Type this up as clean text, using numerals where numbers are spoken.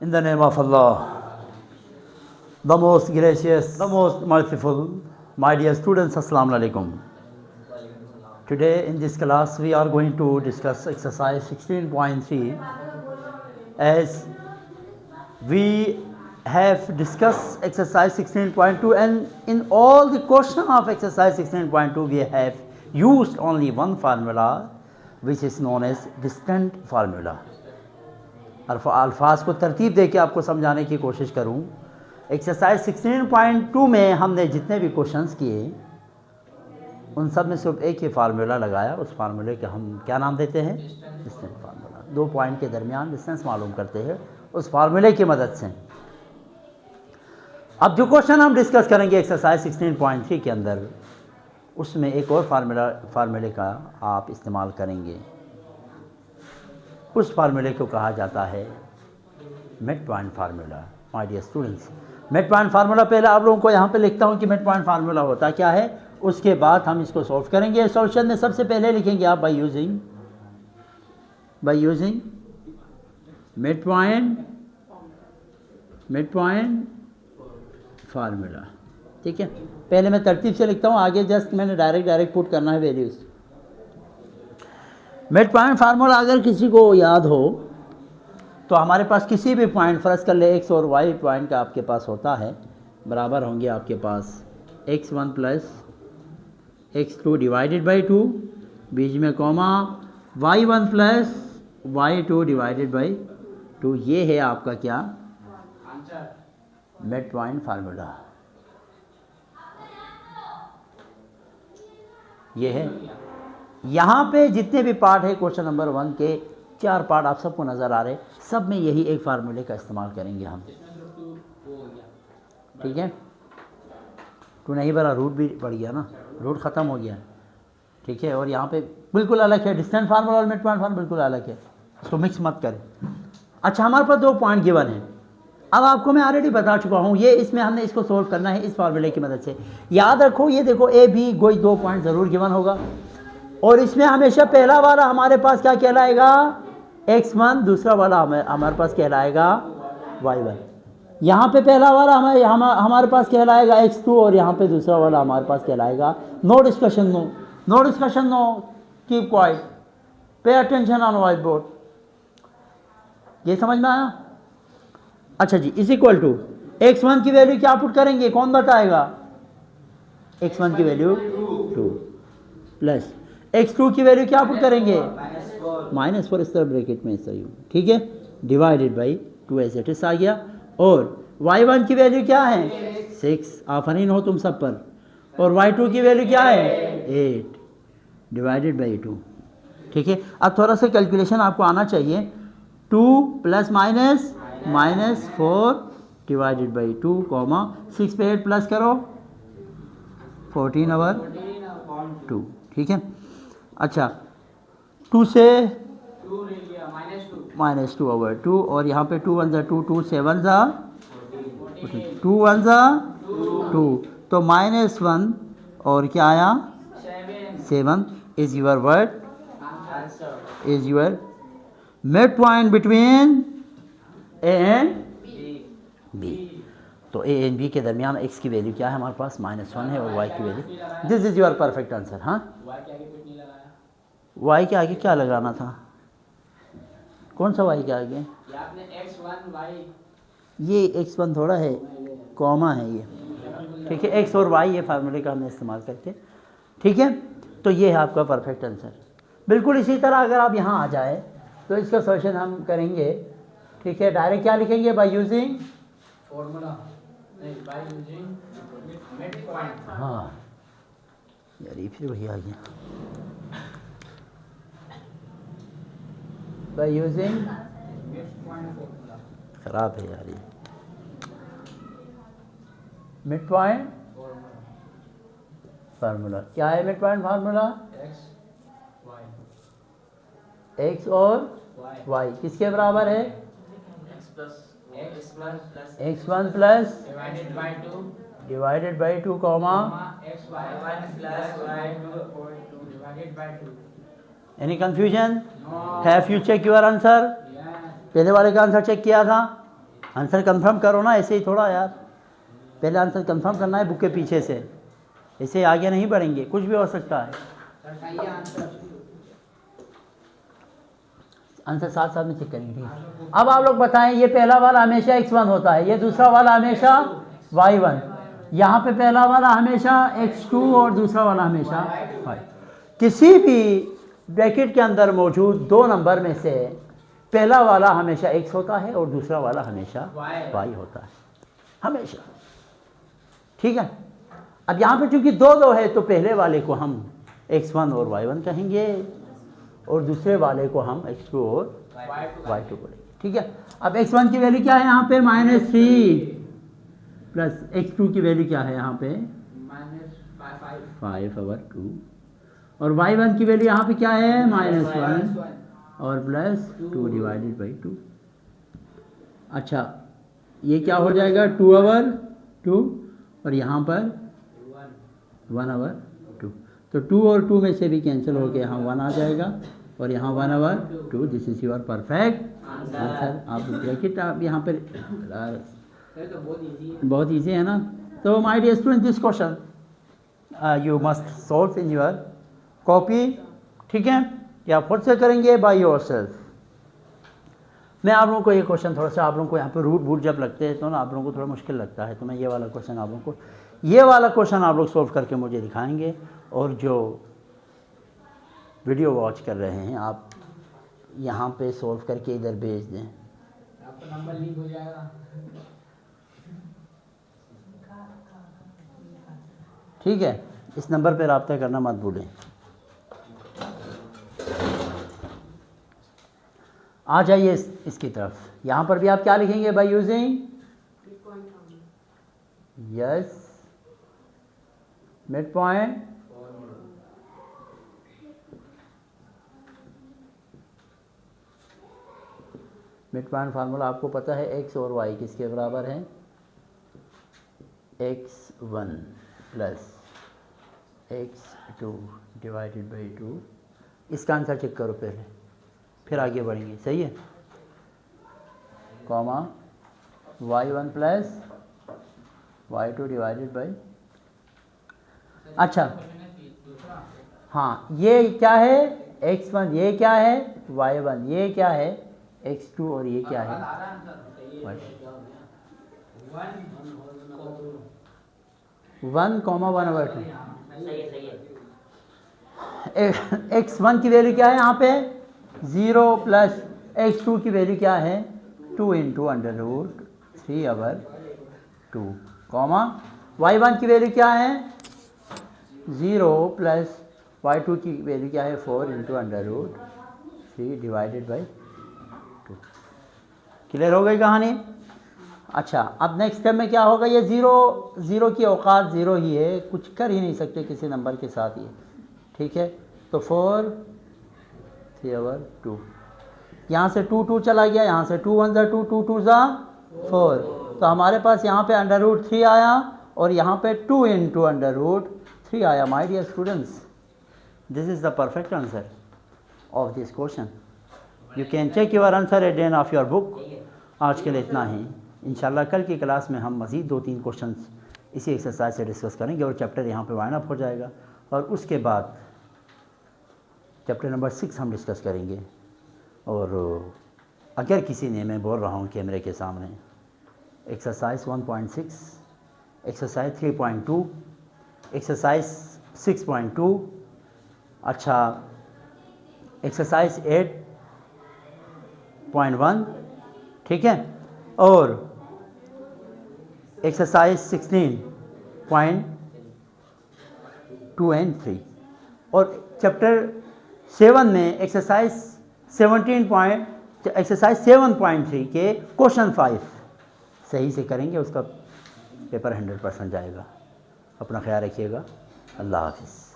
In the name of Allah, the most gracious, the most merciful, my dear students, Assalamu alaikum. Today in this class we are going to discuss exercise 16.3. As we have discussed exercise 16.2, and in all the question of exercise 16.2 we have used only one formula which is known as distant formula. अल्फाज को तरतीब दे के आपको समझाने की कोशिश करूं। Exercise 16.2 में हमने जितने भी क्वेश्चंस किए उन सब में सिर्फ एक ही फार्मूला लगाया। उस फार्मूले के हम क्या नाम देते हैं? Distance formula. दो पॉइंट के दरमियान डिस्टेंस मालूम करते हैं उस फार्मूले की मदद से। अब जो क्वेश्चन हम डिस्कस करेंगे एक्सरसाइज 16.3 के अंदर, उसमें एक और फार्मूले का आप इस्तेमाल करेंगे। उस फार्मूले को कहा जाता है mid point formula. My dear students, mid point formula पहले आप लोगों को यहाँ पे लिखता हूँ कि मिड पॉइंट फार्मूला होता क्या है, उसके बाद हम इसको सॉल्व करेंगे। सॉल्यूशन में सबसे पहले लिखेंगे आप by using mid point formula. ठीक है, पहले मैं तरतीब से लिखता हूँ, आगे जस्ट मैंने डायरेक्ट पुट करना है वैल्यूज़। मिड पॉइंट फार्मूला अगर किसी को याद हो तो हमारे पास किसी भी पॉइंट, फ़र्ज़ कर ले एक्स और वाई पॉइंट का आपके पास होता है, बराबर होंगे आपके पास x1 plus x2 divided by 2, बीच में comma, y1 plus y2 divided by 2। ये है आपका क्या? Mid point formula. ये है। यहाँ पे जितने भी पार्ट है क्वेश्चन नंबर 1 के 4 पार्ट आप सबको नज़र आ रहे, सब में यही एक फार्मूले का इस्तेमाल करेंगे हम। ठीक है, टू नहीं बड़ा, रूट भी पड़ गया ना, रूट ख़त्म हो गया। ठीक है, और यहाँ पे बिल्कुल अलग है, डिस्टेंस फार्मूला और मिड पॉइंट फार्मूला बिल्कुल अलग है, उसको मिक्स मत करें। अच्छा, हमारे पास 2 पॉइंट गिवन है। अब आपको मैं ऑलरेडी बता चुका हूँ, ये इसमें हमने इसको सोल्व करना है इस फार्मूले की मदद से। याद रखो, ये देखो ए बी कोई 2 पॉइंट ज़रूर गिवन होगा, और इसमें हमेशा पहला वाला हमारे पास क्या कहलाएगा? x1, दूसरा वाला हमारे पास कहलाएगा y1। यहाँ पे पहला वाला हमारे पास कहलाएगा x2, और यहाँ पे दूसरा वाला हमारे पास कहलाएगा। No discussion, no, keep quiet, pay attention on white board. ये समझ में आया? अच्छा जी, इज इक्वल टू x1 की वैल्यू क्या पुट करेंगे, कौन बताएगा? x1 की वैल्यू 2 प्लस x2 की वैल्यू क्या पुट करेंगे? -4 इस तरह ब्रैकेट में सही हो। ठीक है, divided by 2 as it is आ गया। और y1 की वैल्यू क्या है? 6, आफरीन हो तुम सब पर। और y2 की वैल्यू क्या है? 8 डिवाइडेड बाई 2। ठीक है, अब थोड़ा सा कैलकुलेशन आपको आना चाहिए। 2 प्लस -4 डिवाइडेड बाई 2, 6 पे 8 प्लस करो, 14/2। ठीक है, अच्छा, 2 से -2/2, और यहाँ पे 2 1 ज़ा 2, 2 7 ज़ा 2 1 ज़ा 2, तो -1 और क्या आया? 7 is your word, is your mid point between A and B. तो ए एंड बी के दरमियान x की वैल्यू क्या है हमारे पास? -1 है, और y की value, this is your perfect answer. हाँ, y के आगे क्या लगाना था? कौन सा y के आगे? ये x1 थोड़ा है, कॉमा है ये। ठीक है, x और y ये फार्मूले का हमने इस्तेमाल करके। ठीक है, तो ये है आपका परफेक्ट आंसर। बिल्कुल इसी तरह अगर आप यहाँ आ जाए तो इसका सॉल्यूशन हम करेंगे। ठीक है, डायरेक्ट क्या लिखेंगे? बाय यूजिंग फॉर्मूला, हाँ यार, ये फिर वही आ गया। बाय यूजिंग, खराब है यार ये, मिड पॉइंट फार्मूला। क्या है मिड पॉइंट फार्मूला? x और y किसके बराबर है? x1 plus divided by 2, any confusion? Have you check your answer? पहले वाले का आंसर चेक किया था? आंसर कंफर्म करो ना, ऐसे ही थोड़ा यार, पहले आंसर कंफर्म करना है बुक के पीछे से, ऐसे आगे नहीं बढ़ेंगे, कुछ भी हो सकता है। आंसर साथ साथ में चेक करेंगे, ठीक है। अब आप लोग बताएं, ये पहला वाला हमेशा x1 होता है, ये दूसरा वाला हमेशा y1, यहाँ पे पहला वाला हमेशा x2 और दूसरा वाला हमेशा y। किसी भी ब्रैकेट के अंदर मौजूद दो नंबर में से पहला वाला हमेशा x होता है और दूसरा वाला हमेशा y होता है, हमेशा, ठीक है। अब यहाँ पे चूंकि दो दो है तो पहले वाले को हम x1 और y1 कहेंगे और दूसरे वाले को हम x2 और y2 बोलेंगे, ठीक है। अब x1 की वैल्यू क्या है यहाँ पे -3 प्लस x2 की वैल्यू क्या है यहाँ पे -5/2 और y1 की वैल्यू यहाँ पे क्या है -1 और +2 डिवाइडेड बाई 2। अच्छा, ये क्या हो जाएगा 2/2 और यहाँ पर 1/2, तो 2 और 2 में से भी कैंसिल होकर यहाँ 1 आ जाएगा और यहाँ 1/2। This is your perfect answer. आप ब्रैकेट आप यहाँ पर बहुत ईजी है ना। तो my dear student, this question you must solve in your copy, ठीक है, या खुद से करेंगे बाय योरसेल्फ। मैं आप लोगों को ये क्वेश्चन थोड़ा सा, आप लोगों को यहाँ पे रूट बूट जब लगते हैं तो ना आप लोगों को थोड़ा मुश्किल लगता है, तो मैं ये वाला क्वेश्चन आप लोगों को, ये वाला क्वेश्चन आप लोग सॉल्व करके मुझे दिखाएंगे। और जो वीडियो वॉच कर रहे हैं आप यहाँ पे सॉल्व करके इधर भेज दें, आपका नंबर लिंक हो जाएगा, ठीक है। इस नंबर पर रब्ता करना मत भूलें। आ जाइए इसकी तरफ। यहाँ पर भी आप क्या लिखेंगे by using yes mid point formula आपको पता है, x और y किसके बराबर है, x1 plus x2 divided by 2। इसका आंसर चेक करो पहले, फिर आगे बढ़ेंगे, सही है, comma y1 plus y2 divided by, अच्छा हाँ, ये क्या है x1, ये क्या है y1, ये क्या है x2 और ये क्या है y2। 1,1/2। x1 की वैल्यू क्या है यहाँ पे 0 प्लस x2 की वैल्यू क्या है 2 × √3/2, कॉमा y1 की वैल्यू क्या है 0 प्लस y2 की वैल्यू क्या है 4 × √3 डिवाइडेड बाई 2। क्लियर हो गई कहानी। अच्छा, अब नेक्स्ट स्टेप में क्या होगा, ये ज़ीरो की औकात ज़ीरो ही है, कुछ कर ही नहीं सकते किसी नंबर के साथ ये, ठीक है। तो 4 3/2, यहाँ से 2 चला गया, यहाँ से 2 1 ज़ा 2 2 2 ज़ा 4, तो हमारे पास यहाँ पे √3 आया और यहाँ पे 2 × √3 आया। My dear students, this is the perfect answer of this question. You can check your answer at the end of your book. आज के लिए इतना ही, इंशाल्लाह कल की क्लास में हम मज़ीद 2-3 क्वेश्चंस इसी एक्सरसाइज से डिस्कस करेंगे और चैप्टर यहाँ पे वाइंड अप हो जाएगा। और उसके बाद चैप्टर नंबर 6 हम डिस्कस करेंगे। और अगर किसी ने, मैं बोल रहा हूँ कैमरे के सामने, एक्सरसाइज 1.6, एक्सरसाइज 3.2, एक्सरसाइज 6.2, अच्छा एक्सरसाइज 8.1, ठीक है, और एक्सरसाइज 16.2 एंड 3, और चैप्टर 7 में एक्सरसाइज 7.3 के क्वेश्चन 5 सही से करेंगे, उसका पेपर 100% जाएगा। अपना ख्याल रखिएगा। अल्लाह हाफिज़।